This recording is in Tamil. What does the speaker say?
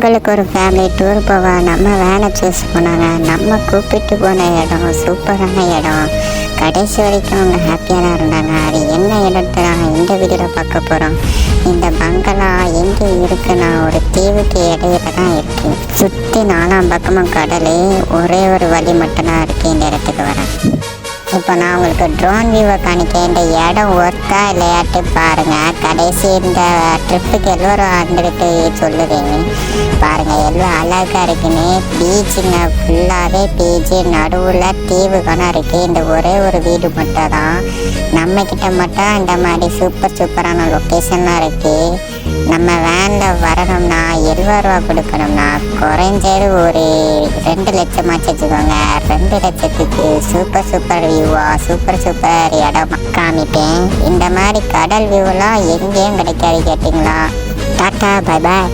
பொங்கலுக்கு ஒரு ஃபேமிலி டூர் போவ நம்ம வேனை சூஸ் பண்ணாங்க. நம்ம கூப்பிட்டு போன இடம் சூப்பரான இடம். கடைசி வரைக்கும் அவங்க ஹாப்பியாக தான் இருந்தாங்க. அது என்ன இடத்தை நாங்கள் இந்த வீடியோவில் பார்க்க போகிறோம். இந்த பங்களா எங்கே இருக்குன்னா ஒரு தீவுக்கு இடையில தான் இருக்குது. சுற்றி நாலாம் பக்கமும் கடலே, ஒரே ஒரு வழி மட்டும்தான் இருக்குது இந்த இடத்துக்கு வர. இப்போ நான் உங்களுக்கு ட்ரோன் வியூவை காணிக்க இந்த இடம் ஒர்த்தா இல்லையாட்டு பாருங்கள். கடைசி இந்த ட்ரிப்புக்கு எல்லோரும் வந்துட்டு சொல்லுவீங்க பாருங்கள், எவ்வளோ அழகாக இருக்குன்னு. பீச்சுங்க, ஃபுல்லாகவே பீச்சு, நடுவில் தீவுகளாக இருக்குது. இந்த ஒரே ஒரு வீடு மட்டும் தான் நம்மக்கிட்ட மட்டும் இந்த மாதிரி சூப்பரான லொக்கேஷன்லாம் இருக்குது. நம்ம வேனில் வரணும்னா 70 ரூபா கொடுக்கணும்னா குறைஞ்சது ஒரு 2 லட்சமாச்சு வச்சுக்கோங்க. 2 லட்சத்துக்கு சூப்பர் வியூவா சூப்பர் இடம் காமிப்பேன். இந்த மாதிரி கடல் வியூவெலாம் எங்கேயும் கிடைக்காது கேட்டிங்களா. Tata, bye bye.